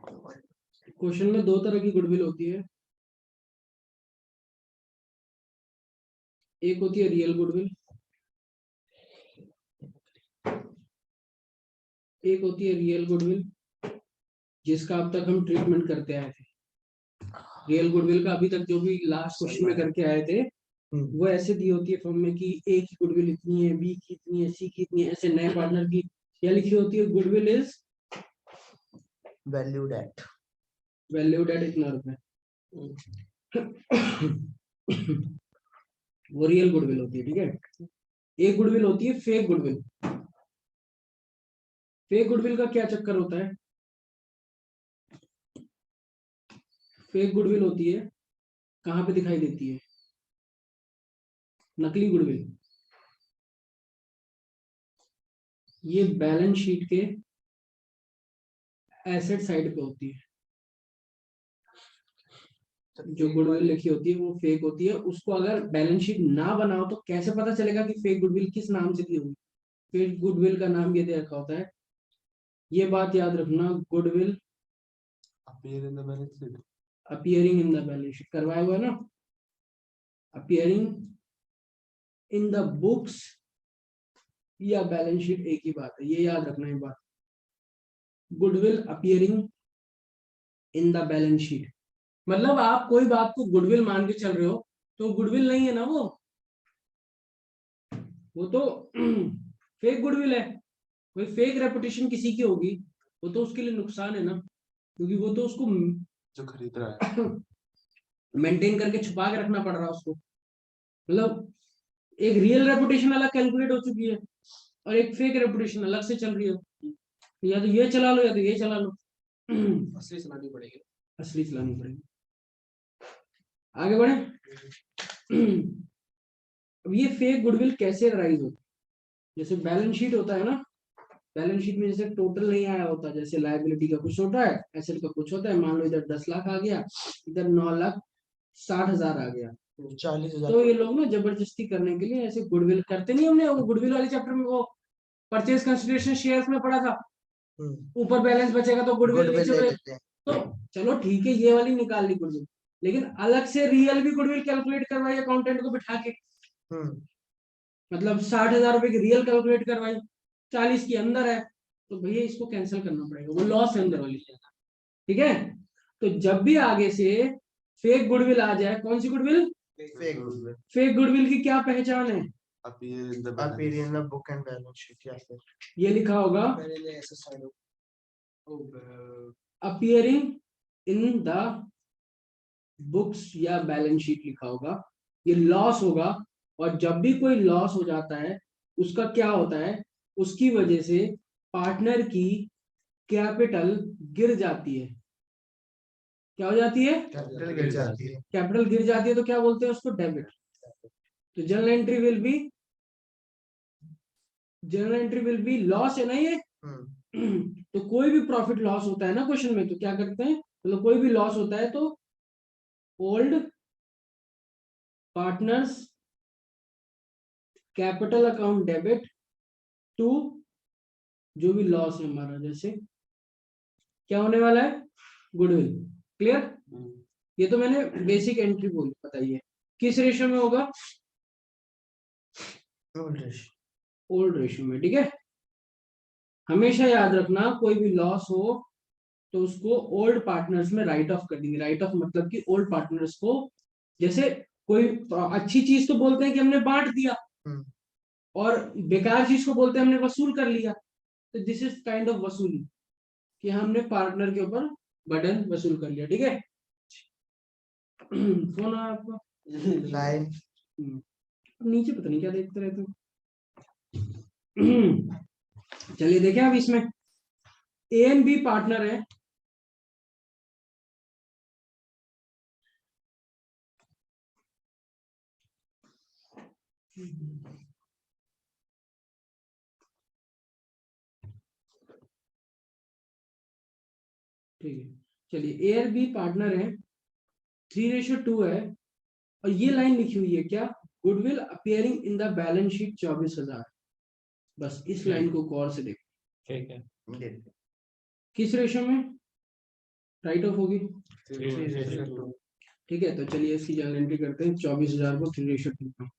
Question में दो तरह की गुडविल होती है, एक होती है रियल गुडविल, एक होती है रियल गुडविल जिसका अब तक हम ट्रीटमेंट करते आए थे। रियल गुडविल का अभी तक जो भी लास्ट क्वेश्चन में करके आए थे वो ऐसे दी होती है फॉर्म में कि ए की गुडविल इतनी है, बी की इतनी है, सी की इतनी है, ऐसे नए पार्टनर की क्या लिखी होती है, गुडविल इज वैल्यूड एट इतना रुपए। वो रियल गुडविल होती है, ठीक है। एक गुडविल होती है फेक गुडविल। फेक गुडविल का क्या चक्कर होता है, फेक गुडविल होती है कहां पे दिखाई देती है, नकली गुडविल ये बैलेंस शीट के एसेट साइड पे होती है। जो गुडविल लिखी होती है वो फेक होती है, उसको अगर बैलेंस शीट ना बनाओ तो कैसे पता चलेगा कि फेक गुडविल किस नाम से दी होगी। फेक गुडविल का नाम ये दे रखा होता है, ये बात याद रखना, goodwill appearing in the balance sheet करवाया हुआ है ना, अपीयरिंग इन द बुक्स या बैलेंस शीट एक ही बात है, ये याद रखना है बात। Goodwill appearing in the balance sheet मतलब आप कोई बात को गुडविल मान के चल रहे हो तो गुडविल नहीं है ना, वो तो फेक गुडविल है। कोई फेक रेपुटेशन किसी की होगी वो तो उसके लिए नुकसान है ना, क्योंकि वो तो उसको जो खरीद रहा है मेंटेन करके छुपा के रखना पड़ रहा है उसको। मतलब एक रियल रेपुटेशन अलग कैलकुलेट हो चुकी है और एक फेक रेपुटेशन अलग से चल रही है, या तो ये चला लो या तो ये चला लो। असली चलानी पड़ेगी, असली चलानी पड़ेगी। आगे बढ़े। अब ये फेक गुडविल कैसे राइज होती है, जैसे बैलेंस शीट होता है ना, बैलेंस शीट में जैसे टोटल नहीं आया होता, जैसे लायबिलिटी का कुछ होता है, एसेट का कुछ होता है, मान लो इधर 10 लाख आ गया, इधर 9,60,000 आ गया, 40,000। तो ये लोग ना जबरदस्ती करने के लिए ऐसे गुडविल करते नहीं। हमने वो गुडविल वाले चैप्टर में वो परचेज कंसिडरेशन शेयर्स में पढ़ा था, ऊपर बैलेंस बचेगा तो गुडविल नीचे, तो चलो ठीक है ये वाली निकाल ली गुडविल, लेकिन अलग से रियल भी गुडविल कैलकुलेट करवाई अकाउंटेंट को बिठा के, मतलब 60,000 रुपए की रियल कैलकुलेट करवाई, 40 के अंदर है, तो भैया इसको कैंसिल करना पड़ेगा, वो लॉस है अंदर वाली, ठीक है। तो जब भी आगे से फेक गुडविल आ जाए, कौन सी गुडविल, फेक गुडविल की क्या पहचान है, appear in the book and balance sheet, या फिर ये लिखा होगा अपीयरिंग इन द बुक्स या बैलेंस शीट लिखा होगा, ये लॉस होगा। और जब भी कोई लॉस हो जाता है उसका क्या होता है, उसकी वजह से पार्टनर की कैपिटल गिर जाती है। क्या हो जाती है, कैपिटल गिर जाती है। कैपिटल गिर जाती है तो क्या बोलते हैं उसको, डेबिट। तो journal entry will be loss है ना ये। तो कोई भी प्रॉफिट लॉस होता है ना क्वेश्चन में, तो क्या करते हैं, मतलब कोई भी लॉस होता है तो old partners capital account debit to जो भी लॉस है हमारा, जैसे क्या होने वाला है, गुडविल। क्लियर, ये तो मैंने बेसिक एंट्री बोली, बताइए किस रेशियो में होगा, ओल्ड रेशियो में, ठीक है। हमेशा याद रखना कोई भी लॉस हो तो उसको ओल्ड पार्टनर्स में राइट ऑफ कर देंगे। राइट ऑफ मतलब कि ओल्ड पार्टनर्स को, जैसे कोई अच्छी चीज तो बोलते हैं कि हमने बांट दिया, और बेकार चीज को बोलते हैं हमने वसूल कर लिया, तो दिस इज काइंड ऑफ वसूली, कि हमने पार्टनर के ऊपर बर्डन वसूल कर लिया, ठीक है। फोन आया आपका, लाइन नीचे पता नहीं क्या देखते रहते हो। चलिए देखें अब इसमें ए एंड बी पार्टनर है, ठीक है। चलिए ए और बी पार्टनर है, 3:2 है, और ये लाइन लिखी हुई है क्या, goodwill appearing in the balance sheet 24,000। बस इस लाइन को गौर से देखो, ठीक है। किस रेशियो में, राइट ऑफ होगी। 3:2. ठीक है, तो चलिए इसकी जर्नल एंट्री करते हैं। 24,000 को 3:2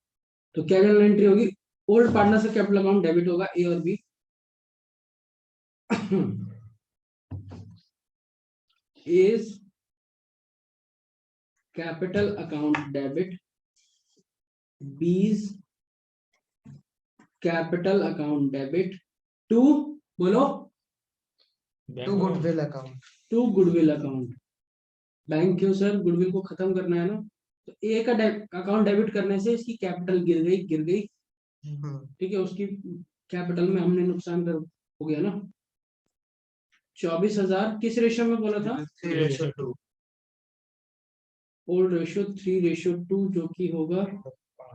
तो क्या जर्नल एंट्री होगी? ओल्ड पार्टनर से कैपिटल अकाउंट डेबिट होगा, ए और B. is capital account debit, B's capital account debit to, बोलो, to goodwill account. To goodwill account. Bank क्यों सर? गुडविल को खत्म करना है ना, तो ए का अकाउंट डेबिट करने से इसकी कैपिटल गिर गई। ठीक है, उसकी कैपिटल में हमने नुकसान कर हो गया ना। 24,000 किस रेशियो में बोला था? 3:2। ओल्ड रेशियो 3:2 जो कि होगा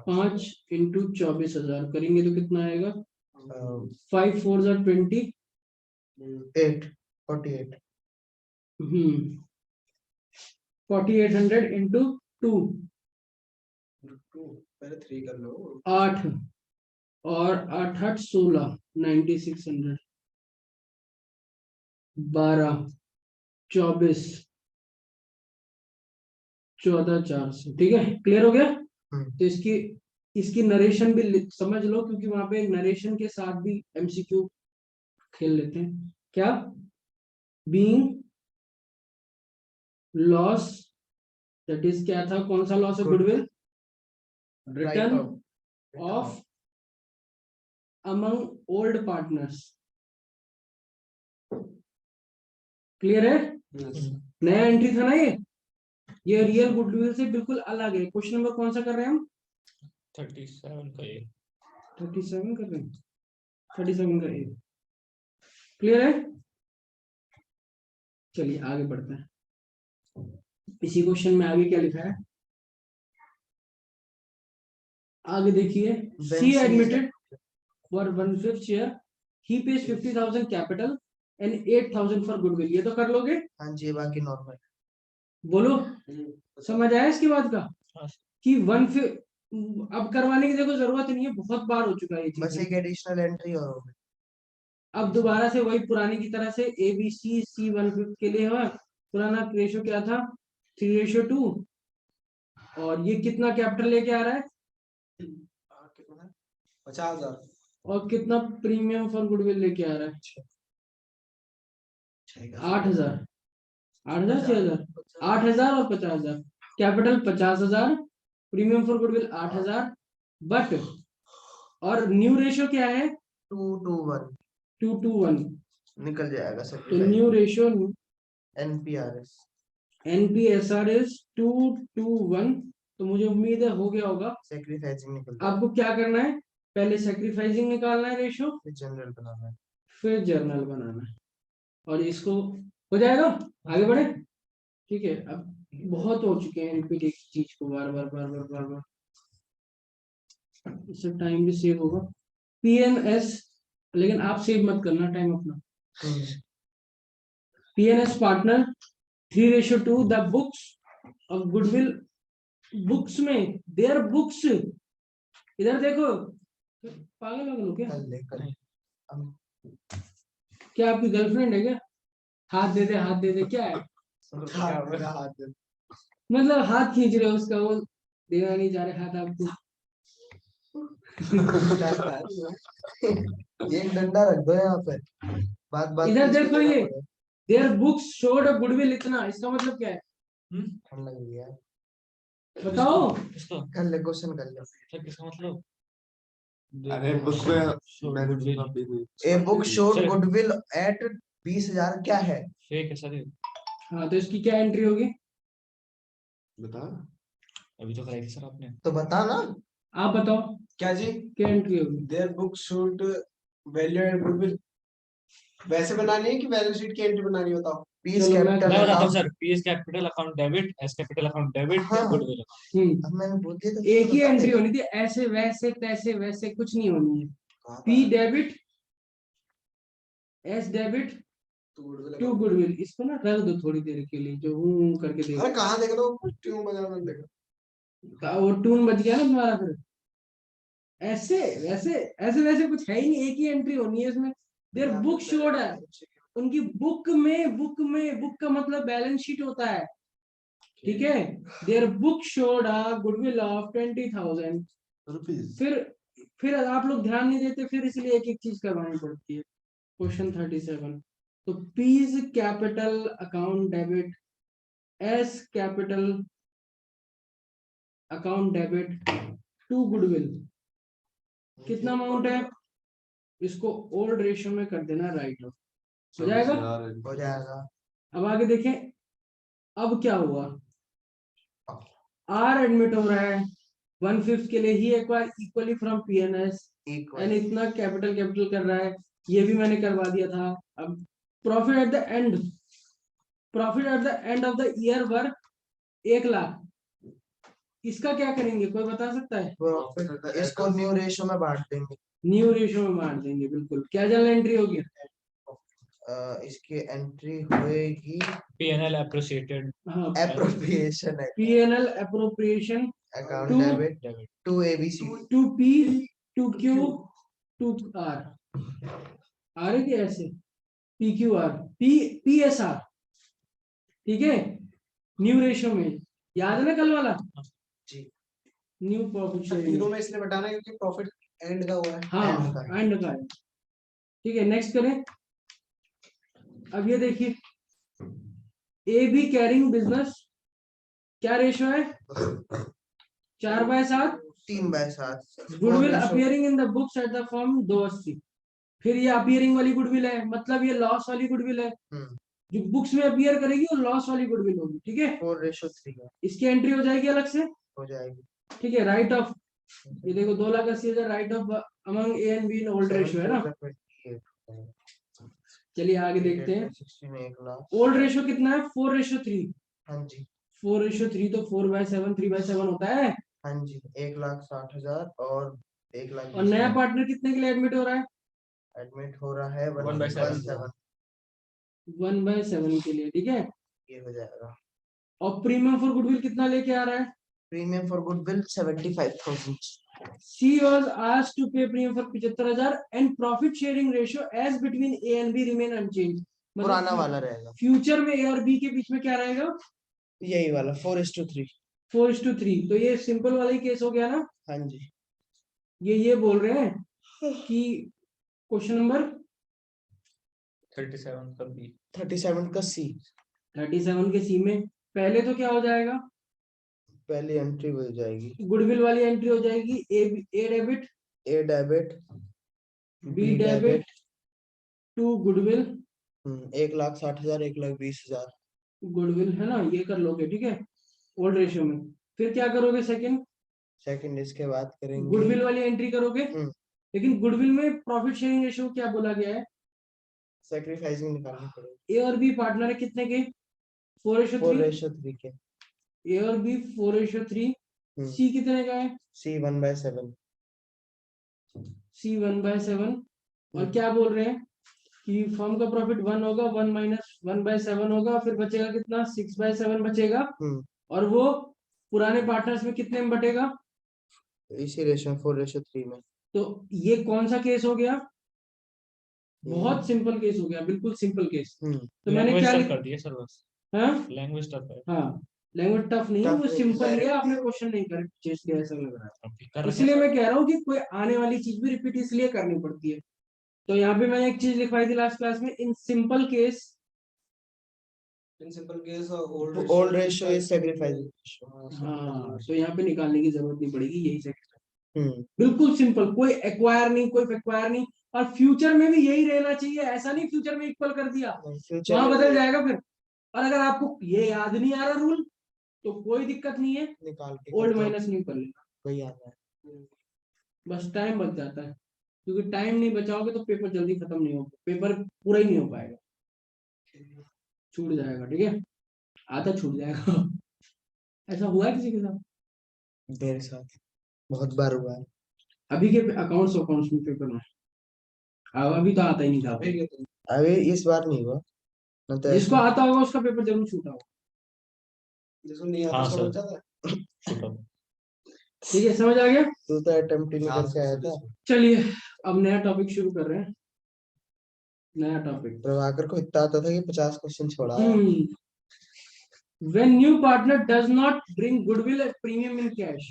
5 इंटू 24,000 करेंगे तो कितना आएगा? 5 4 20। 48। 4800 इंटू 2 पहले 3 कर लो। 8 और 8 8 16 9600 12 24 14,400। ठीक है, क्लियर हो गया। तो इसकी नरेशन भी समझ लो, क्योंकि वहां पे नरेशन के साथ भी एमसीक्यू खेल लेते हैं। क्या? बीइंग लॉस, दैट इज क्या था? कौन सा लॉस है? Goodwill return of among old partners. Clear है? नया एंट्री था ना ये रियल गुडविल से बिल्कुल अलग है। क्वेश्चन नंबर कौन सा कर रहे हैं हम? 37 का ये 37 कर रहे हैं। 37 का ये क्लियर है। चलिए आगे बढ़ते हैं। इसी क्वेश्चन में आगे क्या लिखा है? आगे देखिए, C admitted for 1/5 share, he pays 50,000 capital and 8,000 for goodwill. ये तो कर लोगे? हाँ जी, बाकी नॉर्मल। बोलो, समझ आया इसकी बात का? हाँ। कि 1/5 अब करवाने की देखो जरूरत नहीं है, बहुत बार हो चुका है ये बस चीज। एक एडिशनल एंट्री और होगी। अब दोबारा से वही पुरानी की तरह से ABC C 1/5 के लिए है। पुराना रेशियो क्या था? 3:2। और ये कितना कैपिटल लेके आ रहा है? 50,000। और कितना प्रीमियम फॉर गुडविल लेके आ रहा है? 8,000। 8,000 6,000? 8,000 और 50,000। Capital 50,000, premium for goodwill 8,000। But और न्यू रेशियो क्या है? 2:1 2:1 निकल जाएगा सर। तो new ratio NPRS NPSR is 2:1। तो मुझे उम्मीद है हो गया होगा। सैक्रिफाइसिंग निकल आपको क्या करना है? पहले सैक्रिफाइसिंग निकालना है रेशियो, फिर जनरल बनाना है, फिर जर्नल बनाना है, और इसको हो जाएगा। आगे बढ़े। ठीक है, अब बहुत हो चुके हैं रिपीट एक चीज को बार बार बार बार बार बार, इससे टाइम भी सेव होगा। PNS, लेकिन आप सेव मत करना टाइम अपना। PNS partner 3:2 the books of goodwill. Books में देयर बुक्स, इधर देखो, पागल हो लोग क्या? क्या आपकी गर्लफ्रेंड है क्या? हाथ दे दे, हाथ दे दे, क्या है? मतलब हाथ खींच रहे हो उसका, वो देना नहीं जा रहे हाथ आपको। एक डंडा रख दो यहाँ पे, बात बात इधर देखो, ये their books showed a goodwill इतना, इसका मतलब क्या है? लग गया। बताओ। इसका कर ले, क्वेश्चन कर ले। सर किसका मतलब? अरे बुक में मैंने सुना भी नहीं। A book showed goodwill at 20,000 क्या है? फेक है सर ये। हाँ, तो इसकी क्या एंट्री होगी? बता। अभी तो कराई थी सर आपने। तो बता ना। आप बताओ क्या जी? क्या एंट्री होगी? Their book should value and goodwill वैसे बनानी है कि बैलेंस शीट की एंट्री बनानी है? बताओ। पीस चलो, मैं मैं कैपिटल बताता हूँ account. Sir, PS capital account debit, S capital account debit, हाँ। गुडविल। अब मैंने बोल दिया तो एक ही बता एंट्री दे। होनी थी, ऐसे वैसे तैसे वैसे कुछ नहीं होनी है। P debit, S debit, to goodwill. इसको ना रख दो थोड़ी देर के लिए, जो हूँ करके देखो। अरे कहाँ देख लो, ट्यून बजा मत देखो। वो टून बज गया ना तुम्हारा फिर। ऐसे वैसे ऐसे वैसे कुछ है ही नहीं, एक ही एंट्री होनी है इसमें। देयर बुक शोड है, उनकी बुक का मतलब बैलेंस शीट होता है, ठीक है। Their book showed a goodwill of 20,000 rupees. फिर आप लोग ध्यान नहीं देते, फिर इसलिए एक एक चीज करवानी पड़ती है। क्वेश्चन 37, तो P's capital account debit S capital account debit to goodwill कितना अमाउंट है, इसको ओल्ड रेशियो में कर देना, राइट ऑफ हो जाएगा। हो जाएगा। अब आगे देखें, अब क्या हुआ, आर एडमिट हो रहा है 1/5 के लिए ही acquire equally from PNS and इतना कैपिटल कर रहा है, ये भी मैंने करवा दिया था। अब profit at the end of the year वर 1 लाख, इसका क्या करेंगे, कोई बता सकता है? प्रॉफिट इसको न्यू रेशियो में बांट देंगे। न्यू रेशियो में बांट देंगे, बिल्कुल। क्या जर्नल एंट्री होगी? इसकी एंट्री होएगी P&L appreciated हाँ, एप्रोप्रिएशन है, PNL appropriation account to- debit debit. To ABC to P to Q to R, आ रही थी ऐसे, P Q R P S R, ठीक है, न्यू रेशियो में। याद है ना कल वाला? जी। न्यू प्रॉफिट तीनों शेयरिंग, में इसलिए बताना है क्योंकि प्रॉफिट एंड का हुआ है। हाँ एंड का है, ठीक है। नेक्स्ट करें। अब ये देखिए, ए बी कैरिंग बिजनेस, क्या रेशियो है? 4/7। 3/7 goodwill appearing in the books at the firm 280। फिर ये अपियरिंग वाली गुडविल है, मतलब ये लॉस वाली गुडविल है, जो बुक्स में अपियर करेगी वो लॉस वाली गुडविल होगी, ठीक है। 4:3 इसकी एंट्री हो जाएगी अलग से, हो जाएगी। ठीक है। राइट ऑफ, ये देखो 2,80,000 right of among A and be in old ratio है ना। चलिए आगे देखते हैं। 1 लाख। ओल्ड रेशियो कितना है? 4:3। हाँ जी 4:3 तो 4/7 3/7 होता है। हाँ जी 1,60,000 और 1,20,000। और नया पार्टनर कितने के लिए एडमिट हो रहा है? एडमिट हो रहा है 1/7 1/7 के लिए, ठीक है। ये हो जाएगा। और प्रीमियम फॉर गुडविल कितना लेके आ रहा है? Premium for goodwill 75,000। She was asked to pay premium for 75,000 and profit sharing ratio as between A and B remain unchanged। पुराना वाला रहेगा, फ्यूचर में ए और बी के बीच में क्या रहेगा? यही वाला 4:3। 4:3। तो ये सिंपल वाला ही केस हो गया ना। हाँ जी ये बोल रहे हैं कि क्वेश्चन नंबर 37 का B. 37 का सी 37 के सी में पहले तो क्या हो जाएगा? पहली एंट्री हो जाएगी, गुडविल वाली एंट्री हो जाएगी, A debit A debit B debit to goodwill 1,60,000 1,20,000। Goodwill है ना, ये कर लोगे, ठीक है, ओल्ड रेशियो में। फिर क्या करोगे? सेकंड इसके बाद करेंगे गुडविल वाली एंट्री करोगे। हम्म। लेकिन गुडविल में प्रॉफिट शेयरिंग रेशियो क्या बोला गया है? सैक्रिफाइसिंग निकालनी पड़ेगी। ए और बी पार्टनर है कितने के? 4:3। 4:3 के। ए और बी 4:3। सी कितने का है? सी 1/7। सी 1/7। और क्या बोल रहे हैं कि फर्म का प्रॉफिट 1 होगा, 1 माइनस 1/7 होगा, फिर बचेगा कितना? 6/7 बचेगा। और वो पुराने पार्टनर्स में कितने में बटेगा? इसी रेशियो 4:3 में। तो ये कौन सा केस हो गया? बहुत सिंपल केस हो गया, बिल्कुल सिंपल केस। तो मैंने क्या कर दिया सर बस। हाँ लैंग्वेज टफ है। हाँ, लैंग्वेज टफ नहीं है, वो Tough सिंपल नहीं, ही है। आपने क्वेश्चन नहीं कर चेस्ट किया ऐसा लग रहा है, अभी कर रहे इसलिए हैं। मैं कह रहा हूँ कि कोई आने वाली चीज भी रिपीट इसलिए करनी पड़ती है। तो यहाँ पे मैंने एक चीज लिखवाई थी लास्ट क्लास में, in simple case old ratio is sacrificing. हाँ, तो यहाँ पे निकालने की जरूरत नहीं पड़ेगी, यही से बिल्कुल सिंपल, कोई एक्वायर नहीं, कोई एक्वायर नहीं। और फ्यूचर में भी यही रहना चाहिए, ऐसा नहीं फ्यूचर में इक्वल कर दिया वहां बदल जाएगा फिर। और अगर आपको ये याद नहीं आ रहा रूल तो कोई दिक्कत नहीं है, निकाल के ओल्ड माइनस न्यू कर लेना, वही आता है। बस टाइम बच जाता है। क्योंकि टाइम नहीं बचाओगे तो पेपर जल्दी खत्म नहीं होगा, पेपर पूरा ही नहीं हो पाएगा, छूट जाएगा, ठीक है, आधा छूट जाएगा। ऐसा हुआ है किसी के साथ? मेरे साथ बहुत बार हुआ है। अभी के अकाउंट्स में पेपर में अभी तो आता ही नहीं था। अभी इस बार नहीं हुआ, न तो जिसको आता होगा उसका पेपर जरूर छूटा होगा। जिसको नहीं आता हाँ, उसको सर। बचा था। ठीक है, समझ आ गया। तू तो अटेम्प्ट ही नहीं करके आया था। चलिए अब नया टॉपिक शुरू कर रहे हैं। नया टॉपिक। प्रभाकर को इतना आता था कि 50 क्वेश्चन छोड़ा। When new partner does not bring goodwill at premium in cash.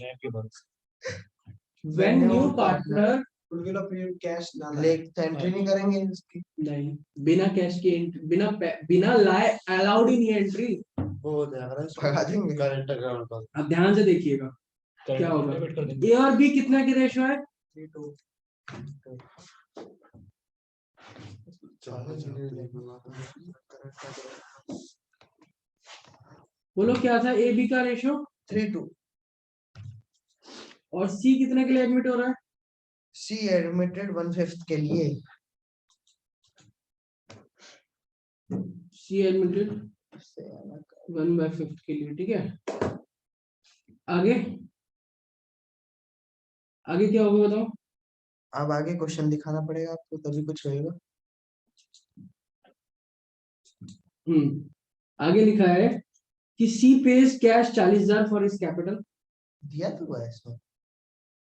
When new partner goodwill of cash ना लाए। लेक एंट्री नहीं करेंगे इसकी। नहीं, बिना कैश की बिना लाए अलाउड ही नहीं एंट्री। वो हो जाएगा, भगा देंगे करंट अकाउंट पर। अब ध्यान से देखिएगा क्या होगा। ए और बी कितना की रेशो है? 3:2। बोलो क्या था ए बी का रेशो? 3:2। और सी कितने के लिए एडमिट हो रहा है? सी एडमिटेड 1/5 के लिए। सी एडमिटेड 1/5 के लिए, ठीक है। आगे आगे क्या होगा बताओ? अब आगे क्वेश्चन दिखाना पड़ेगा आपको, तभी कुछ होएगा। आगे लिखा है कि C pays cash 40,000 for his capital. दिया तो हुआ है इसमें,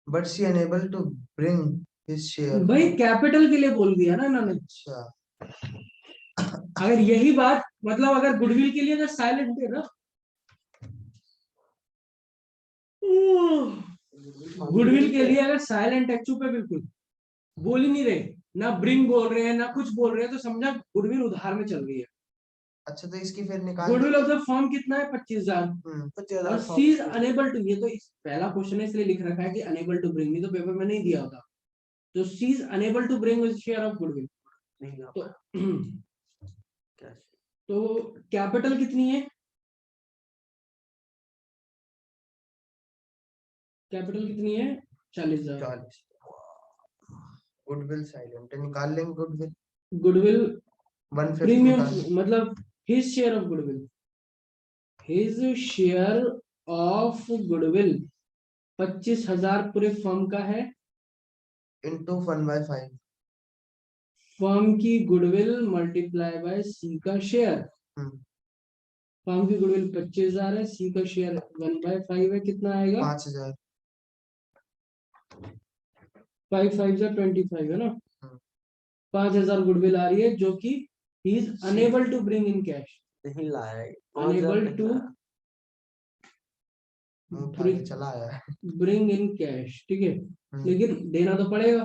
but C unable to bring his share. भाई कैपिटल के लिए बोल दिया ना इन्होंने। अच्छा, अगर यही बात मतलब अगर गुडविल के लिए अगर साइलेंट है ना, गुडविल के लिए अगर साइलेंट है, चुप है, बिल्कुल बोल ही नहीं रहे, ना ब्रिंग बोल रहे हैं ना कुछ बोल रहे हैं, तो समझा गुडविल उधार में चल रही है। अच्छा तो इसकी फिर निकाल गुडविल ऑफ द फर्म कितना है? 25,000। 25,000। और सी इज अनेबल टू, ये तो पहला क्वेश्चन है इसलिए लिख रखा है कि अनेबल टू ब्रिंग, नहीं तो पेपर में नहीं दिया होता। तो C is unable to bring his share of goodwill. तो कैपिटल कितनी है? कैपिटल कितनी है? 40,000। गुडविल साइलेंट निकाल लेंगे। गुडविल गुडविल 1/5 प्रीमियम निकाल। मतलब his share of goodwill, his share of goodwill 25,000 पूरे फर्म का है, इनटू 1/5। फर्म की गुडविल मल्टीप्लाई बाय सी का शेयर। फर्म की गुडविल 25,000 है, सी का शेयर 1/5 है, कितना आएगा? 5,000। 5 5 जा 25 है ना। 5,000 गुडविल आ रही है जो कि he is unable to bring in cash. नहीं लाया, अनेबल टू चला आया ब्रिंग इन कैश, ठीक है, लेकिन देना तो पड़ेगा,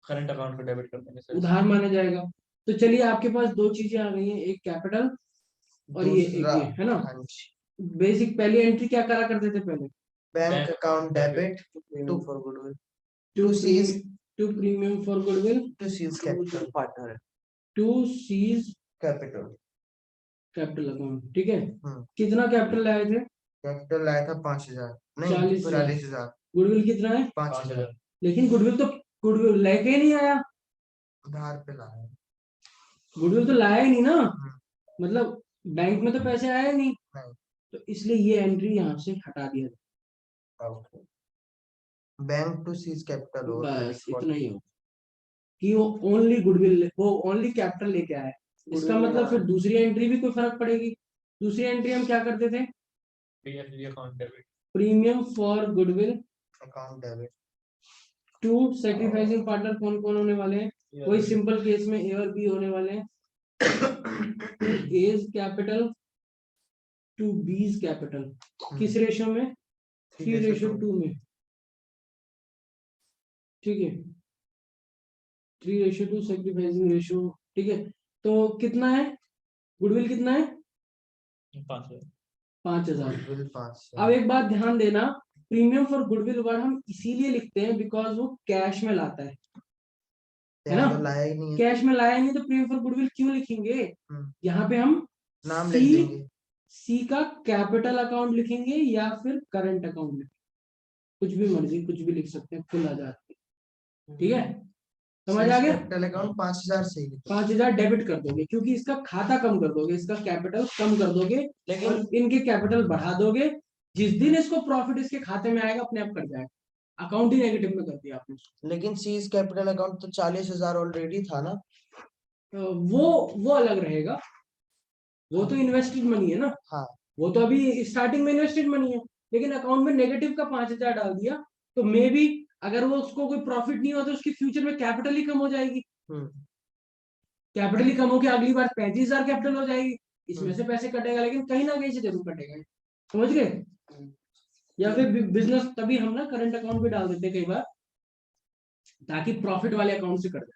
करंट अकाउंट को डेबिट कर देंगे, उधार माना जाएगा। तो चलिए आपके पास दो चीजें आ गई हैं, एक कैपिटल और ये एक ये है ना। बेसिक पहली एंट्री क्या करा करते थे पहले? Bank account debit to for goodwill to C's to premium for goodwill to C's capital partner to C's capital. Capital account, ठीक है। कितना कैपिटल लाए थे? कैपिटल लाया था 5,000, नहीं 40,000। गुडविल कितना है? 5,000। लेकिन गुडविल लेके नहीं आया, उधार पे लाया। गुडविल तो लाया ही नहीं ना, मतलब बैंक में तो पैसे आए नहीं, तो इसलिए ये एंट्री यहाँ से हटा दिया जाए। बैंक टू सीज कैपिटल हो, बस इतना ही हो कि वो ओनली गुडविल, वो ओनली कैपिटल लेके आया। इसका मतलब फिर दूसरी एंट्री भी कोई फर्क पड़ेगी। दूसरी एंट्री हम क्या करते थे? Premium for goodwill account debit to sacrificing partner कौन कौन होने वाले हैं? वही सिंपल केस में ए और बी होने वाले हैं। A's capital to B's capital, किस रेशो में? 3:2 में, ठीक है, 3:2 सैक्रिफाइसिंग रेशो, ठीक है। तो कितना है गुडविल? कितना है? 5,000। गुडविल 5,000। अब एक बात ध्यान देना, प्रीमियम फॉर गुडविल वर्ड हम इसीलिए लिखते हैं बिकॉज वो कैश में लाता है ना। तो लाया ही नहीं है। कैश में लाया नहीं तो प्रीमियम फॉर गुडविल क्यों लिखेंगे? यहाँ पे हम नाम लिख देंगे। सी का कैपिटल अकाउंट लिखेंगे या फिर करंट अकाउंट लिखेंगे, कुछ भी मर्जी, कुछ भी लिख सकते हैं, खुल आ जाती है, ठीक है। समझ आ गया? कैपिटल अकाउंट 5,000 से ही 5,000 डेबिट कर दोगे क्योंकि इसका खाता कम कर दोगे, इसका कैपिटल कम कर दोगे, लेकिन इनके कैपिटल बढ़ा दोगे। जिस दिन इसको प्रॉफिट इसके खाते में आएगा अपने आप कर जाएगा, अकाउंट ही नेगेटिव में कर दिया आपने। लेकिन सीज कैपिटल अकाउंट तो 40,000 ऑलरेडी था ना। वो अलग रहेगा, वो तो इन्वेस्टेड मनी है ना। हाँ, वो तो अभी स्टार्टिंग में इन्वेस्टेड मनी है, लेकिन अकाउंट में नेगेटिव का 5,000 डाल दिया तो मे बी अगर वो उसको कोई प्रॉफिट नहीं हुआ तो उसकी फ्यूचर में कैपिटल ही कम हो जाएगी। कैपिटल ही कम हो गया, अगली बार 35,000 कैपिटल हो जाएगी, इसमें से पैसे कटेगा, लेकिन कहीं ना कहीं से जरूर कटेगा, समझ गए। या फिर बिजनेस, तभी हम ना करंट अकाउंट भी डाल देते हैं कई बार, ताकि प्रॉफिट वाले अकाउंट से कर दे,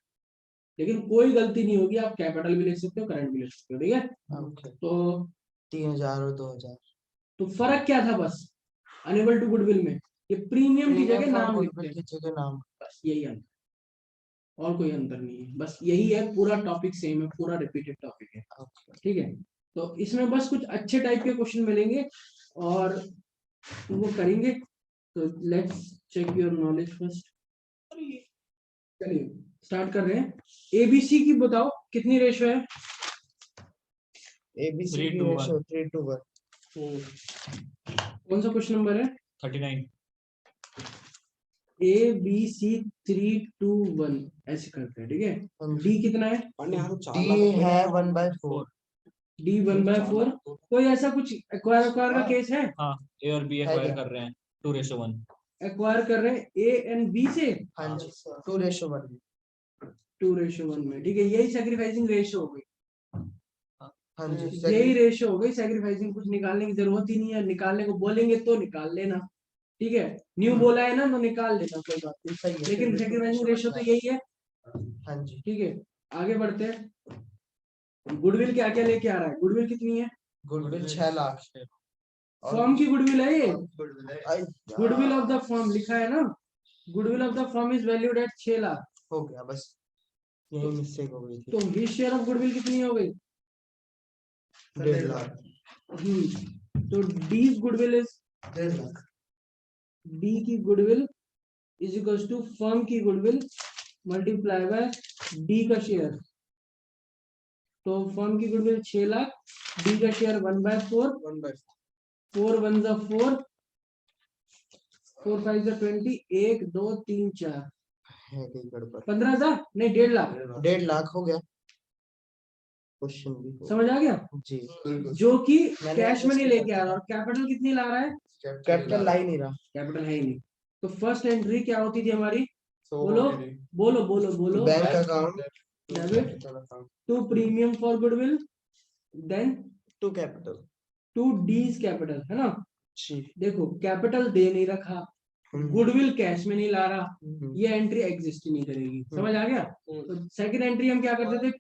लेकिन कोई गलती नहीं होगी, आप कैपिटल भी लिख सकते हो, करंट भी लिख सकते हो, ठीक है। ओके, तो 3,000 और 2,000। तो फर्क क्या था बस अनेबल टू गुडविल में, ये प्रीमियम की जगह नाम लिखते गुडविल हैं, की जगह नाम। बस यही अंतर, और कोई अंतर नहीं है, बस यही है, पूरा टॉपिक सेम है, पूरा रिपीटेड टॉपिक है, ओके, ठीक है। तो इसमें बस कुछ अच्छे टाइप के क्वेश्चन मिलेंगे और वो करेंगे, तो let's check your knowledge first. चलिए स्टार्ट कर रहे हैं। एबीसी की बताओ कितनी रेशो है? ABC 3 की to 1. रेशो 3:1। कौन सा क्वेश्चन नंबर है? 39. ABC 3:1 ऐसे करते हैं, ठीक है। हाँ जी। डी कितना है? D है 1/4। डी 1/4। कोई ऐसा कुछ एक्वायर का केस है? हाँ, A और B है एक्वायर क्या? कर रहे हैं 2:1. एक्वायर कर रहे हैं ए एंड बी से हाँ जी, 2:1। 2:1 में, ठीक है। यही सैक्रिफाइसिंग रेशो हो गई, हाँ जी, यही रेशो हो गई, सैक्रिफाइसिंग कुछ निकालने की जरूरत ही नहीं है, निकालने को बोलेंगे तो निकाल लेना, ठीक है। न्यू बोला है ना तो निकाल लेना, कोई बात नहीं, सही है, लेकिन फिर भी सैक्रिफाइसिंग 2:1 रेशो तो यही है, हाँ जी। ठीक है। आगे बढ़ते हैं। गुडविल क्या क्या लेके आ रहा है? गुडविल कितनी है? गुडविल 6 लाख। फर्म की गुडविल है ये, आई, गुडविल ऑफ द फर्म लिखा है ना, goodwill of the firm is valued at 6 lakh. हो गया, बस यही मिस्टेक हो गई थी। तो हिज शेयर ऑफ गुडविल कितनी हो गई? 1.5 लाख। तो D goodwill is, 1.5 lakh. D की goodwill is equal to firm की गुडविल मल्टीप्लाई बाय डी का शेयर। तो फर्म की गुडविल 6 लाख, डी का शेयर 1/4, 4 1 जा 4, 4 5 जा 20, 1 2 3 4 है कहीं गड़बड़। 15,000 नहीं 1.5 लाख, 1.5 लाख हो गया। क्वेश्चन भी हो समझ आ गया। जी। जो कि मैंने कैश में नहीं इसके लेके आ रहा, और कैपिटल कितनी ला रहा है? कैपिटल ला ही नहीं रहा। कैपिटल है ही नहीं। तो फर्स्ट एंट्री क्या होती थी हमारी? So, बोलो बोलो बोलो बोलो। Bank account debit to premium for goodwill, then to capital. To D's capital, है ना। जी। देखो कैपिटल दे नहीं रखा, गुडविल कैश में नहीं ला रहा, ये एंट्री एग्जिस्ट ही नहीं करेगी, समझ आ गया। तो सेकंड एंट्री हम क्या करते थे?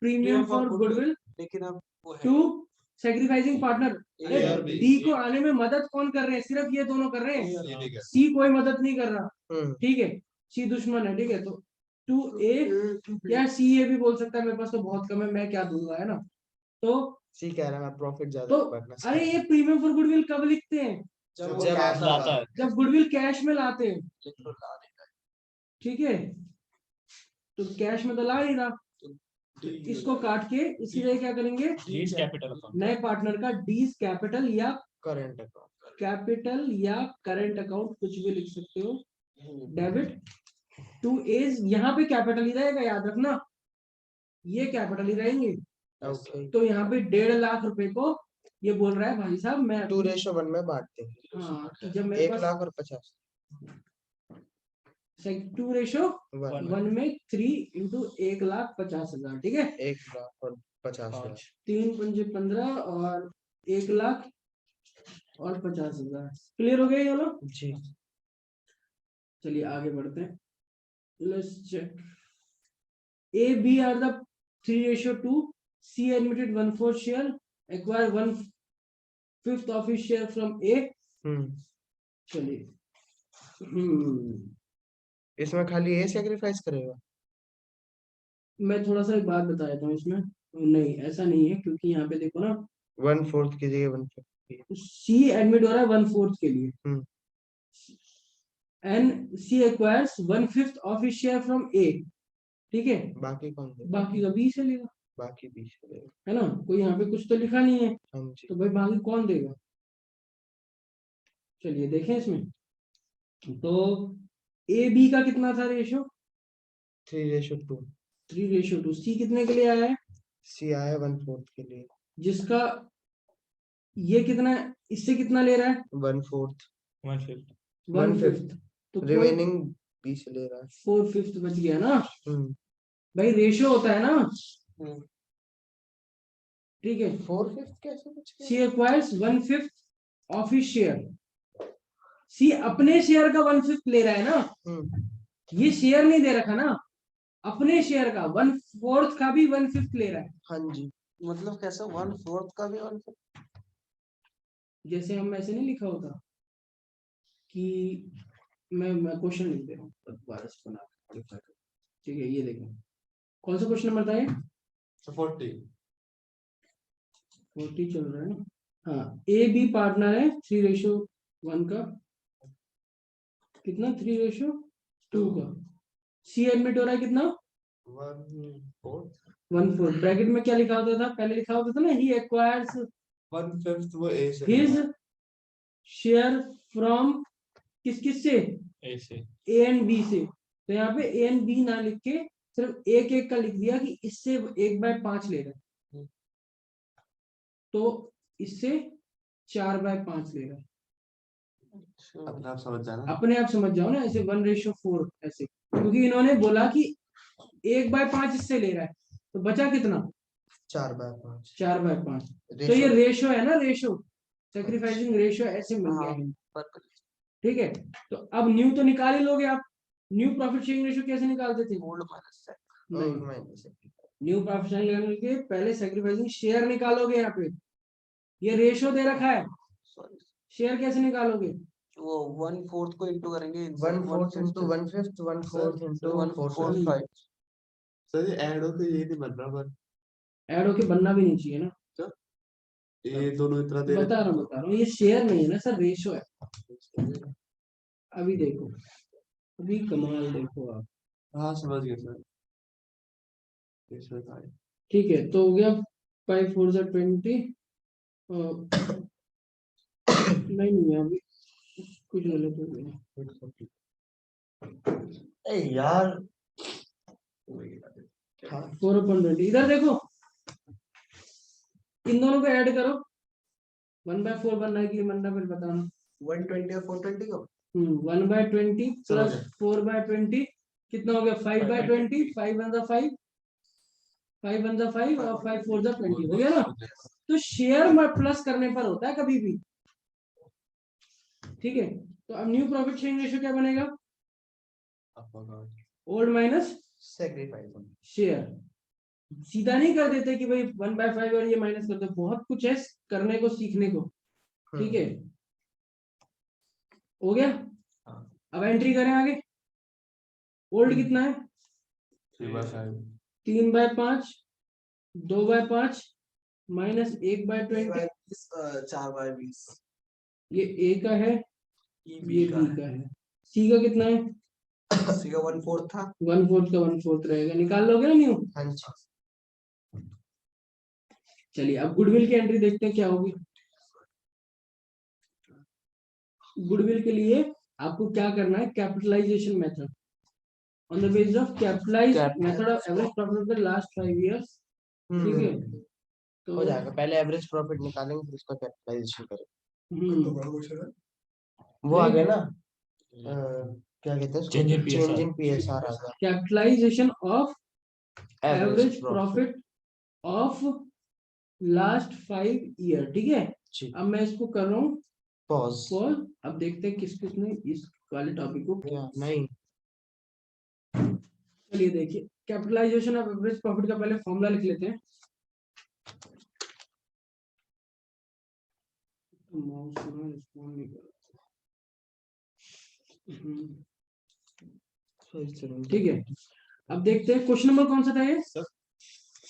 प्रीमियम फॉर गुडविल लेकिन अब टू सैक्रिफाइसिंग पार्टनर। अरे डी को आने में मदद कौन कर रहे हैं? सिर्फ ये दोनों कर रहे हैं, सी कोई मदद नहीं कर रहा, ठीक है। सी दुश्मन है, ठीक है। तो टू ए या सी ए भी बोल सकता है, मेरे पास तो बहुत कम है, मैं क्या दूंगा, है ना। तो सी कह रहा है प्रॉफिट ज्यादा तो करना। अरे ये प्रीमियम फॉर गुडविल कब लिखते हैं? जब लाता है. जब गुडविल कैश में लाते हैं, ठीक है। तो कैश में तो ला नहीं रहा, तो इसको काट के इसकी जगह क्या करेंगे? D's capital account. नए पार्टनर का डीज कैपिटल या करंट अकाउंट। कैपिटल या करंट अकाउंट कुछ भी लिख सकते हो। डेबिट टू एज, यहाँ पे कैपिटल ही रहेगा, याद रखना, ये कैपिटल ही रहेंगे। ओके। तो यहाँ पे 1.5 लाख रुपए को ये बोल रहा है भाई साहब मैं 2:1 में बांटते हैं। हाँ, कि जब मेरे 1 पास लाख और 50। 2:1 में 3 इंटू 1,50,000, ठीक है। 1 लाख और 50,000। 3 पंजे 15 और 1 लाख और 50,000। क्लियर हो गया ये लोग? जी। चलिए आगे बढ़ते हैं। Let's check. A B are the 3:2। C admitted 1/4 share, acquire 1/5 of his share from A. चलिए इसमें खाली ए सैक्रिफाइस करेगा। मैं थोड़ा सा एक बात बता देता हूँ इसमें। नहीं ऐसा नहीं है, क्योंकि यहाँ पे देखो ना 1/4 की जगह 1/5। सी एडमिट हो रहा है 1/4 के लिए, and C acquires 1/5 of his share from A, ठीक है। बाकी कौन देगा? बाकी का बी से लेगा, बाकी 20 देगा। है ना। कोई यहाँ पे कुछ तो लिखा नहीं है, हाँ जी। तो भाई बाकी कौन देगा? चलिए देखें इसमें। तो ए बी का कितना था रेशो? 3:2। 3:2। सी कितने के लिए आया है? सी आया 1/4 के लिए। जिसका ये कितना, इससे कितना ले रहा है? 1/4। 1/5. 1/5। तो रिमेनिंग 20 ले रहा है। 4/5 बच गया ना भाई। रेशियो होता है ना, ठीक है, 4/5 कैसे कुछ सी एक्वायर्स 1/5 ऑफ हिज शेयर। सी अपने शेयर का 1/5 ले रहा है ना, ये शेयर नहीं दे रखा ना, अपने शेयर का 1/4 का भी 1/5 ले रहा है। हाँ जी, मतलब कैसा 1/4 का भी 1/5? जैसे हम ऐसे नहीं लिखा होता कि मैं क्वेश्चन लिख दे रहा हूँ दोबारा से बना के। ठीक है, ये देखो कौन सा क्वेश्चन नंबर था ये? 40 चल रहा है ना। हाँ, ए बी पार्टनर है 3:1 का, कितना 3:2 का। सी एडमिट हो रहा है कितना 1/4। ब्रैकेट में क्या लिखा होता था, पहले लिखा होता था ना, ही एक्वायर्स 1/5 वो ए से हिज शेयर फ्रॉम किस किस से, ऐसे ए एंड बी से। तो यहाँ पे ए एंड बी ना लिख के सिर्फ एक एक का लिख दिया कि इससे 1/5 ले रहा है, तो इससे 4/5 ले रहा है। अपने आप समझ जाना। अपने आप समझ जाओ ना, ऐसे 1:4 ऐसे, क्योंकि इन्होंने बोला कि 1/5 इससे ले रहा है, तो बचा कितना 4/5। 4/5। तो ये रेशो है ना, रेशो सैक्रिफाइसिंग रेशो ऐसे मिल गया है। ठीक है, तो अब न्यू तो निकाल ही लोगे आप। न्यू प्रॉफिट शेयरिंग रेशो कैसे निकालते थे? न्यू प्रॉफिट शेयरिंग रेशो के पहले सैक्रिफाइसिंग शेयर निकालोगे। यहाँ पे ये रेशो दे रखा है, शेयर कैसे निकालोगे? वो 1/4 को इंटू करेंगे 1/4 into 1/5, 1/4 into 4/5। 1/4 सर ये ऐड हो तो ये नहीं बन रहा, पर ऐड होके बनना भी नहीं चाहिए ना, ये दोनों इतना दे बता रहा हूँ, ये शेयर नहीं है ना सर, रेशो है। अभी देखो, अभी कमाल देखो आप। हाँ समझ गया सर। इसमें था ये। ठीक है, तो हो गया 5 4 20। नहीं अभी कुछ गलत हो गया। ए यार, 4/20 इधर देखो, इन दोनों को ऐड करो, 1/4 बनना है कि बनना है फिर बताना। 120 और 420 को 1/20 प्लस 4/20 कितना हो गया? 5/20। 5 1 5, 5 1 5 और 5 4 20 हो गया ना। तो शेयर में प्लस करने पर होता है कभी भी। ठीक है, तो अब न्यू प्रॉफिट शेयरिंग रेशियो क्या बनेगा? Old minus sacrifice. शेयर। सीधा नहीं कर देते कि भाई 1/5 और ये माइनस कर दो, बहुत कुछ है करने को, सीखने को। ठीक है, हो गया। अब एंट्री करें आगे। ओल्ड कितना है? 3/5, 2/5 माइनस 1/20। 4/20 ये ए का है, ये बी का है। सी का कितना है? सी का 1/4 था। 1/4 का 1/4 रहेगा, निकाल लोगे ना न्यू। हाँ जी। चलिए अब गुडविल की एंट्री देखते हैं क्या होगी। गुडविल के लिए आपको क्या करना है? Capitalisation method on the basis of capitalised method of average profit of the last 5 years. ठीक है, तो हो जाएगा। पहले एवरेज प्रॉफिट निकालेंगे फिर उसका कैपिटलाइजेशन करेंगे। वो आ गया ना, क्या कहते हैं उसको? Change in PSR. Change in PSR आ गया। Capitalization of average profit of last 5 year. ठीक है, जी। अब मैं इसको कर रहा हूँ पॉज। पॉज। अब देखते हैं किस किस ने इस वाले टॉपिक को क्या नहीं। चलिए देखिए, कैपिटलाइजेशन ऑफ एवरेज प्रॉफिट का पहले फॉर्मूला लिख लेते हैं। ठीक है, अब देखते हैं क्वेश्चन नंबर कौन सा था ये?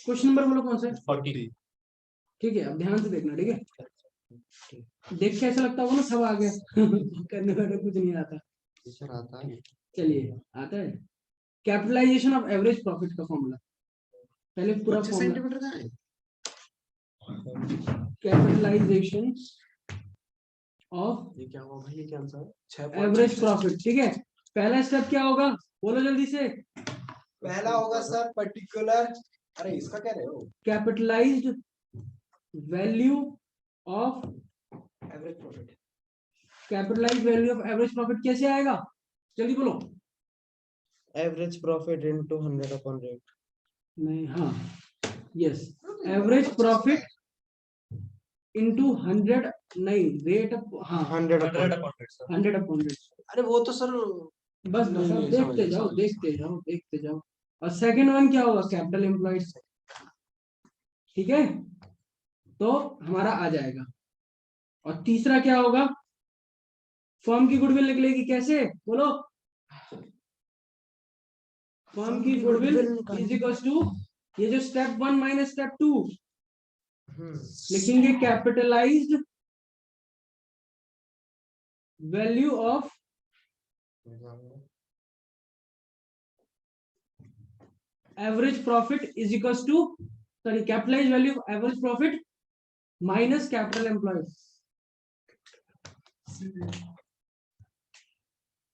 क्वेश्चन नंबर बोलो कौन सा है? 40। ठीक है, अब ध्यान से देखना। ठीक है, देख के ऐसा लगता होगा ना सब आ गया करने वाले कुछ नहीं आता। आता है। चलिए, आता है कैपिटलाइजेशन ऑफ एवरेज प्रॉफिट का फॉर्मूला। पहले पूरा 25 फॉर्मूला, सेंटीमीटर का है। कैपिटलाइजेशन ऑफ ये क्या हुआ भाई? ये क्या आंसर है? Average profit. ठीक है, पहला स्टेप क्या होगा बोलो जल्दी से? पहला होगा सर पर्टिकुलर, अरे इसका क्या रहे हो? Capitalised value of average profit. Capitalised value of average profit कैसे आएगा? जल्दी बोलो। Average profit into 100 upon rate. नहीं, हाँ यस, एवरेज प्रॉफिट इनटू 100 नहीं रेट, हाँ 100 100 upon 100 sir. 100 अपॉन 100। अरे वो तो सर बस नहीं, सब नहीं, देखते समझ जाओ गया, देखते जाओ देखते जाओ। और सेकंड वन क्या होगा, कैपिटल एम्प्लॉयज। ठीक है, तो हमारा आ जाएगा। और तीसरा क्या होगा, फर्म की गुडविल निकलेगी कैसे, बोलो। फर्म की गुडविल इज इक्वल्स टू, ये जो स्टेप 1 माइनस स्टेप 2 लिखेंगे, capitalised value of average profit is equals to, sorry, capitalised value of average profit minus capital employed.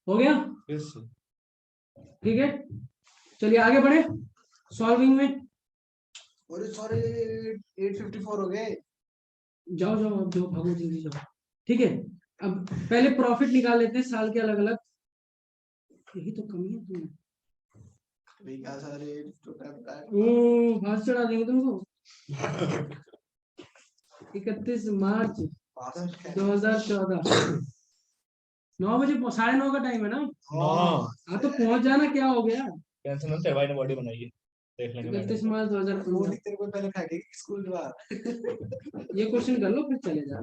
हो गया, Yes sir. ठीक है। चलिए आगे बढ़े सॉल्विंग में। अरे सॉरी 854 हो गए। जाओ जाओ अब जाओ, भागो जल्दी जाओ। ठीक है, अब पहले प्रॉफिट निकाल लेते हैं साल के अलग अलग। यही तो कमी है तुम्हें, अभी क्या सारे फास्ट चढ़ा देंगे तुमको। 31 मार्च 2014, 9 बजे, 9:30 का टाइम है ना। हाँ तो पहुंच जाना, क्या हो गया। टेंशन मत ले भाई ने बॉडी बनाई है, देख लेंगे 31 मैंने। मार्च 2015। मोदी तेरे को पहले फेंकेगी स्कूल के बाहर। ये क्वेश्चन कर लो फिर चले जा।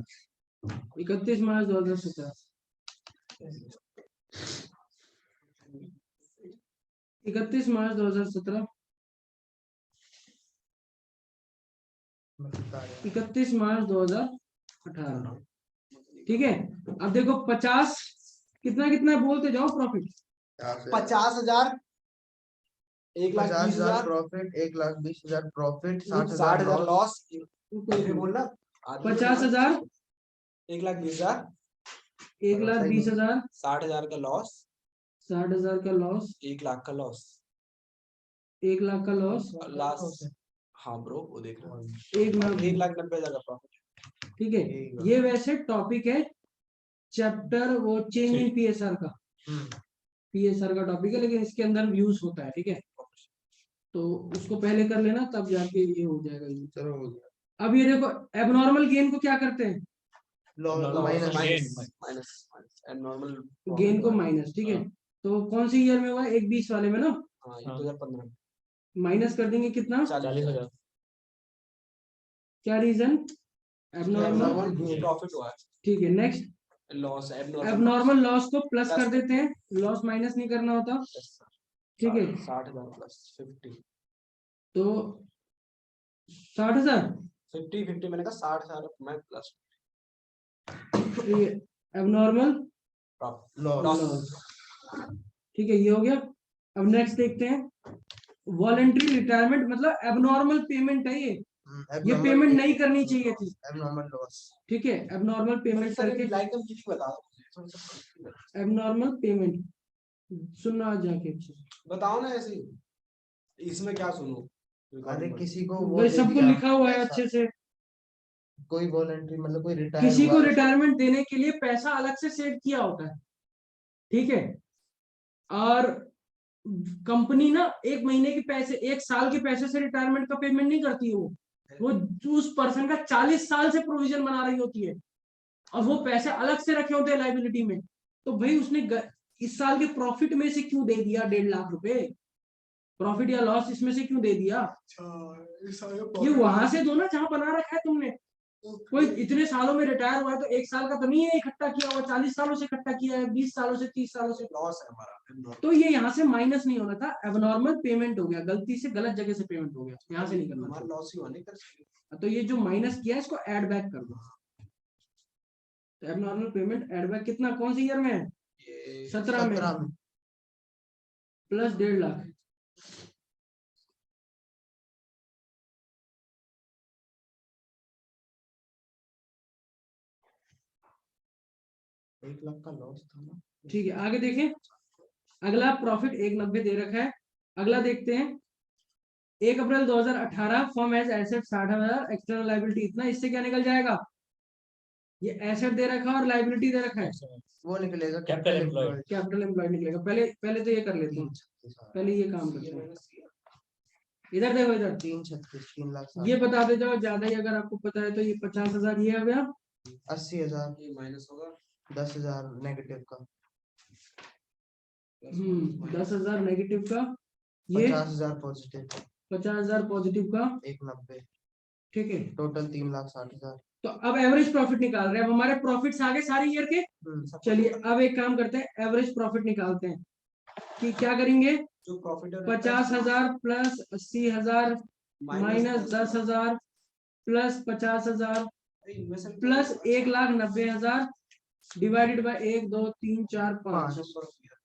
31 मार्च 2017, 31 मार्च 2017, 31 मार्च 2018। ठीक है, अब देखो 50 कितना कितना बोलते जाओ प्रॉफिट। 50,000, 1,20,000 profit, 1,20,000 profit, 60,000 60,000 loss. बोलना 50,000, 1,20,000, 1,20,000, 60,000 का लॉस, 60,000 का लॉस, 1,00,000 का लॉस, 1,00,000 का लॉस, लास्ट। हाँ ब्रो वो देख रहा हूँ, 1,90,000 का प्रॉफिट। ठीक है, ये वैसे टॉपिक है चैप्टर वो चेंज इन पीएसआर का, पीएसआर का टॉपिक है, लेकिन इसके अंदर व्यूज होता है। ठीक है, तो उसको पहले कर लेना, तब जाके ये हो जाएगा। चलो अब ये देखो, एबनॉर्मल गेन को क्या करते हैं, माइनस एंड नॉर्मल गेन को माइनस। ठीक है, तो कौन सी ईयर में हुआ, 1/20 वाले में ना, हाँ 2015 माइनस कर देंगे कितना, 40,000। क्या रीजन, एबनॉर्मल। प्रॉफिट हुआ है। ठीक है, नेक्स्ट, लॉस एबनॉर्मल लॉस को प्लस कर देते हैं, लॉस माइनस नहीं करना होता। ठीक है, 60,000 प्लस 50, तो 60,000, 50 मैंने कहा 60,000 मैं प्लस एबनॉर्मल लॉस। ठीक है, ये हो गया। अब नेक्स्ट देखते हैं, वॉलंटरी रिटायरमेंट, मतलब एबनॉर्मल पेमेंट है ये पेमेंट नहीं करनी चाहिए थी। Abnormal loss. ठीक है, एबनॉर्मल पेमेंट करके, एबनॉर्मल पेमेंट सुनना जाके, बताओ ना ऐसे, इसमें क्या सुनूं। अरे किसी को वो भाई दे सबको दिया, लिखा हुआ है अच्छे से। कोई वॉलंटरी मतलब कोई रिटायर किसी को रिटायरमेंट देने के लिए पैसा अलग से सेट किया होता है। ठीक है, और कंपनी ना 1 महीने के पैसे, 1 साल के पैसे से रिटायरमेंट का पेमेंट नहीं करती है। वो उस पर्सन का 40 साल से प्रोविजन बना रही होती है, और वो पैसे अलग से रखे होते हैं लाइबिलिटी में। तो भाई उसने इस साल के प्रॉफिट में से क्यों दे दिया 1.5 लाख रुपए, प्रॉफिट या लॉस इसमें से क्यों दे दिया। ये वहां से दो ना जहां बना रखा है तुमने। कोई इतने सालों में रिटायर हुआ है तो 1 साल का तो नहीं है इकट्ठा किया हुआ, 40 सालों से इकट्ठा किया है, 20 सालों से, 30 सालों से। लॉस है हमारा। तो ये यहाँ से माइनस नहीं होना था, एबनॉर्मल पेमेंट हो गया, गलती से गलत जगह से पेमेंट हो गया, यहाँ से नहीं करना हमारा था। लॉस ही होने कर। तो ये जो माइनस किया है इसको ऐड बैक कर दो। तो एबनॉर्मल पेमेंट ऐड बैक कितना, कौन सी ईयर में है, 17 में, प्लस 1.5 लाख। एक लाख का लॉस था ना। ठीक है, आगे देखें, अगला प्रॉफिट 190 दे रखा है। अगला देखते हैं, 1 April 2018 firm has asset 60,000, external liability इतना, इससे क्या निकल जाएगा, ये एसेट दे रखा है और लाइबिलिटी दे रखा है, वो निकलेगा कैपिटल एम्प्लॉयड। कैपिटल एम्प्लॉयड निकलेगा। पहले तो ये कर लेते हैं, पहले ये काम करते हैं। इधर देखो इधर, 336, 3,60,000, ये बता दे जाओ ज्यादा ही अगर आपको पता है तो। ये 50,000 ये आ गया, 80,000, ये माइनस होगा 10,000 नेगेटिव का, 10,000 नेगेटिव का, ये 50,000 पॉजिटिव, 50,000 पॉजिटिव का, 190, ठीक है। टोटल 3,60,000। तो अब एवरेज प्रॉफिट निकाल रहे हैं। अब हमारे प्रॉफिट्स आ गए सारे ईयर के। चलिए अब एक काम करते हैं, एवरेज प्रॉफिट निकालते हैं। कि क्या करेंगे, जो profit 50,000 plus 80,000 minus 10,000 plus 50,000 plus 1,90,000 divided by 1 2 3 4 5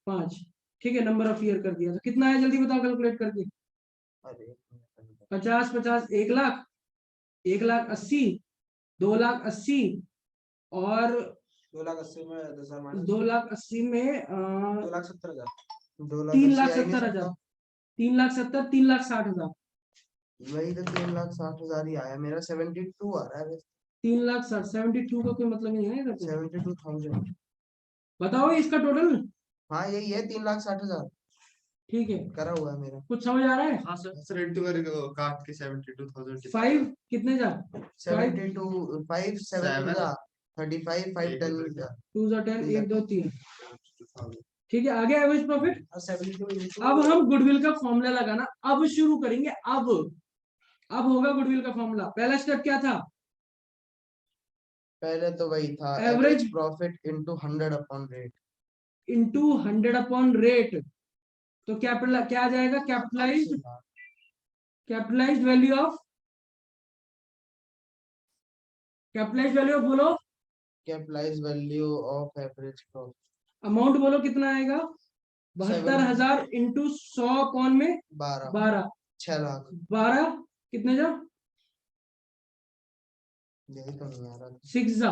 5, ठीक है। नंबर ऑफ ईयर कर दिया। तो कितना है जल्दी बताओ कैलकुलेट करके। अरे 50 50 1 लाख, 1,80,000, 2,80,000 और 2,80,000 में 10,000 माइनस 2,80,000 में 2,70,000 3,70,000, 3,70,000, 3,60,000, वही तो 3,60,000 ही आया मेरा, 72 आ रहा है, 3,60,000, 72 का कोई मतलब नहीं है इधर पे। 72,000। बताओ इसका टोटल। हाँ यही है, 3,60,000 ठीक है, करा हुआ है मेरा। कुछ समझ आ रहा है। हाँ सर। सर इंटू करके काट के 72,000 5 कितने जा, 72 5 7 जा 35 5 10 जा 2 जा 10, 1 2 3, 72,000 ठीक है। आगे एवरेज प्रॉफिट। 72 अब हम गुडविल का फॉर्मूला लगाना अब शुरू करेंगे। अब होगा गुडविल का फॉर्मूला। पहला स्टेप क्या था, पहले तो वही था Average average profit into 100 upon rate, into 100 upon rate. तो कैपिटल क्या आ जाएगा, capitalized value of, capitalized value of बोलो, capitalized value of average profit amount बोलो कितना आएगा, 72,000 इंटू 100 अपॉन में 12, 6 लाख। 12 कितने जा, यही तो नहीं आ रहा, 6 जा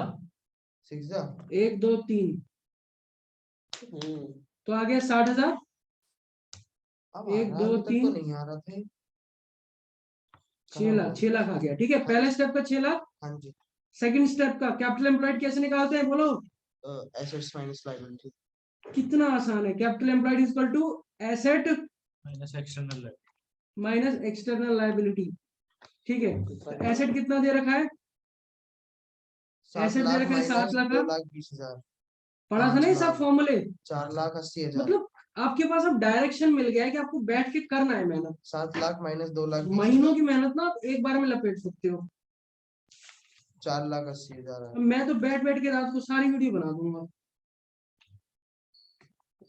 6 जा 1 2 3, तो आ गया 60,000। अब 1 2 अभी तक 3 तो नहीं आ रहा थे। 6 लाख, 6 लाख आ गया, ठीक है। पहले स्टेप का 6 लाख। हाँ जी, सेकंड स्टेप का कैपिटल एम्प्लॉयड कैसे निकालते हैं बोलो। एसेट्स माइनस लायबिलिटी, कितना आसान है, capital employed is equal to asset minus external minus external liability, ठीक है। तो एसेट कितना दे रखा है, 7 एसेट दे लाख रखा है 7 माइनस लाख 2,20,000, पढ़ा था 5 ना ये सब लाख, फॉर्मूले। 4,80,000, मतलब आपके पास अब डायरेक्शन मिल गया है कि आपको बैठ के करना है मेहनत। 7 लाख माइनस 2,20,000, महीनों की मेहनत ना आप एक बार में लपेट सकते हो। 4,80,000 अब मैं तो बैठ बैठ के रात को सारी वीडियो बना दूंगा।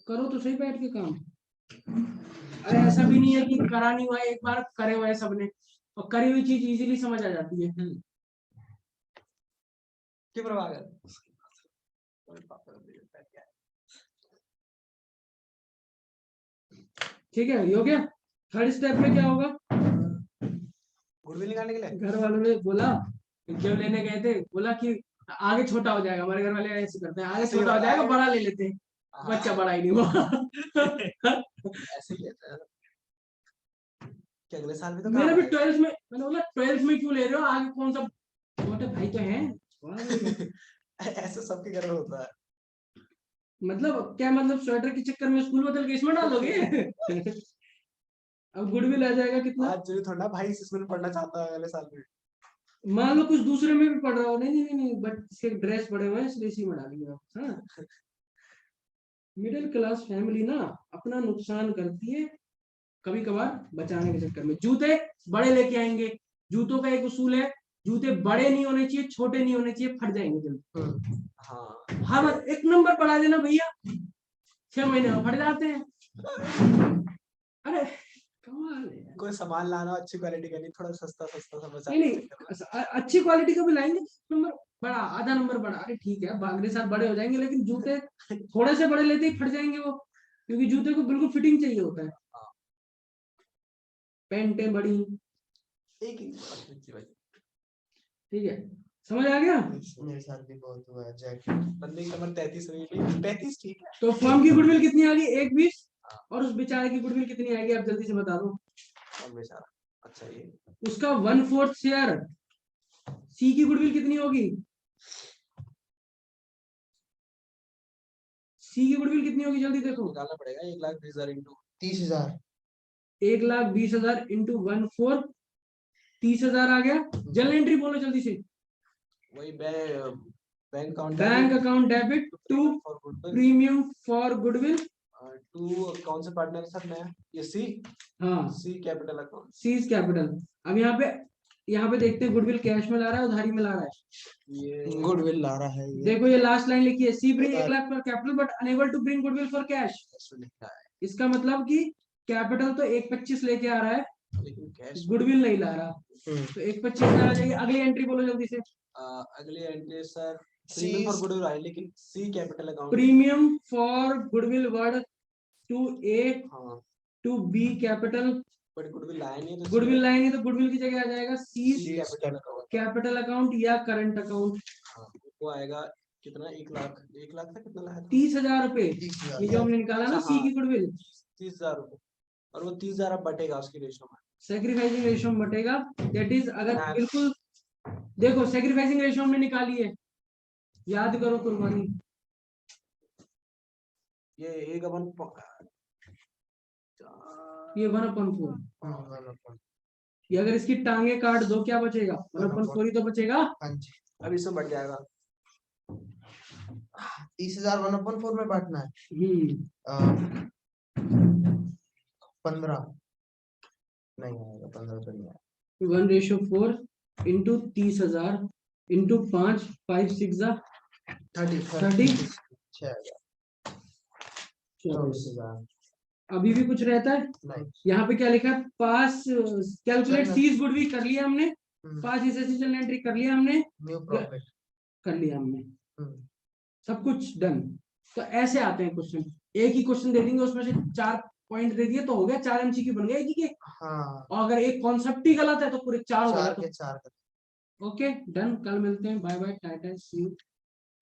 करो तो सही बैठ के काम। अरे ऐसा भी नहीं है कि करा नहीं हुआ है, एक बार करे हुए हैं सबने, और करी हुई चीज इजीली समझ आ जाती है। क्यों प्रभाकर ठीक है, ये हो गया। थर्ड स्टेप में क्या होगा, गुडविल निकालने के लिए घर वालों ने बोला, जब लेने गए थे बोला कि आगे छोटा हो जाएगा। हमारे घर वाले ऐसे करते हैं, आगे ऐसे ही छोटा हो होता है। जाएगा, बड़ा ले लेते हैं। बच्चा बड़ा ही नहीं हुआ। ऐसे ही लेता है कि अगले साल भी तो मेरा काम भी आएगा। 12th में, मैंने बोला 12th में क्यों ले रहे हो, आगे कौन सा छोटे भाई तो हैं। ऐसे सबके घर में होता है। मतलब क्या मतलब, स्वेटर के चक्कर में स्कूल बदल के इसमें डालोगे। अब गुडविल आ जाएगा कितना, आज जो थोड़ा भाई इस स्कूल में पढ़ना चाहता है अगले साल में। मान लो कुछ दूसरे में भी पढ़ रहा हो। नहीं नहीं नहीं, बट इसके ड्रेस पड़े हुए हैं इसलिए इसी में डालेंगे आप। हाँ, मिडिल क्लास फैमिली ना अपना नुकसान करती है कभी कभार बचाने के चक्कर में। जूते बड़े लेके आएंगे, जूतों का एक उसूल है, जूते बड़े नहीं होने चाहिए, छोटे नहीं होने चाहिए, फट जाएंगे जल्दी। हाँ हाँ बस एक नंबर बढ़ा देना भैया, 6 महीने में फट जाते हैं। अरे कमाल है यार। कोई सामान लाना हो अच्छी क्वालिटी का, नहीं थोड़ा सस्ता सस्ता सा बचा नहीं नहीं, अच्छी क्वालिटी का भी लाएंगे, नंबर बड़ा, आधा नंबर बड़ा। अरे ठीक है, अगले साल बड़े हो जाएंगे, लेकिन जूते थोड़े से बड़े लेते ही फट जाएंगे वो, क्योंकि जूते को बिल्कुल फिटिंग चाहिए होता है। पैंटें बड़ी, एक ही भाई ठीक है, समझ आ गया। मेरे साथ भी बहुत हुआ है, जैकेट बंदे की कमर 33 हुई, 35 ठीक है। तो फर्म की गुडविल कितनी आ गई, 1,20, और उस बेचारे की गुडविल कितनी आएगी आप जल्दी से बता दो। और बेचारा अच्छा ये उसका 1/4 शेयर। सी की गुडविल कितनी होगी, सी की गुडविल कितनी होगी जल्दी देखो। निकालना पड़ेगा 1,20,000 इंटू 30,000, 1,20,000 इंटू 1/4 30,000 आ गया। जर्नल एंट्री बोलो जल्दी से। वही bank account bank account debit to for goodwill premium for goodwill to कौन से पार्टनर के साथ में है ये सी हाँ सी कैपिटल अकाउंट सीज कैपिटल। अब यहाँ पे देखते हैं गुडविल कैश में ला रहा है उधारी में ला रहा है। ये गुडविल ला रहा है ये। देखो ये लास्ट लाइन लिखी है C bring 1 lakh for capital but unable to bring goodwill for cash. ऐसे लिखा है इसका मतलब कि कैपिटल तो 1,25 लेके आ रहा है, लेकिन कैश गुडविल नहीं ला रहा, तो 1,25 आ जाएगी। अगली एंट्री बोलो जल्दी से। अगली entry sir premium for goodwill है लेकिन C capital account premium for goodwill word to A हाँ to B capital. But goodwill लाया नहीं है तो गुडविल लाएंगे तो गुडविल की जगह आ जाएगा सी सी कैपिटल अकाउंट कैपिटल अकाउंट या करंट अकाउंट। वो आएगा कितना 1 लाख था कितना लाया था 30,000 रुपए 30,000 ये जो हमने निकाला ना अच्छा, सी हाँ। की गुडविल 30,000 रुपए और वो 30,000 अब बटेगा उसकी रेशो में सेक्रीफाइसिंग रेशियो में बटेगा। दैट इज अगर हाँ। बिल्कुल देखो सेक्रीफाइसिंग रेशियो हमने निकाली है, याद करो कुर्बानी। ये 1/4 ये 1/4 हाँ, ये अगर इसकी टांगे काट दो क्या बचेगा 1/4 ही तो बचेगा। हाँ जी। अब इसमें बढ़ जाएगा 30,000 1/4 में बांटना है। 15 नहीं आएगा, 15 तो नहीं आएगा। 1:4 इंटू 30,000 इंटू 5 5 6 30 24,000 अभी भी कुछ रहता है। नहीं। यहाँ पे क्या लिखा है पास कैलकुलेट चलना। सीज गुडविल कर लिया हमने, हम्म, पास एसेसियल एंट्री कर लिया हमने, न्यू प्रॉफिट। कर लिया हमने, हम्म, सब कुछ डन। तो ऐसे आते हैं क्वेश्चन, एक ही क्वेश्चन दे देंगे उसमें से 4 पॉइंट दे दिए तो हो गया, 4 एमसीक्यू बन गया एक ही के। हाँ और अगर एक कॉन्सेप्ट ही गलत है तो पूरे 4 हो गया। 4 के 4 ओके डन, कल मिलते हैं, bye bye, tata see you.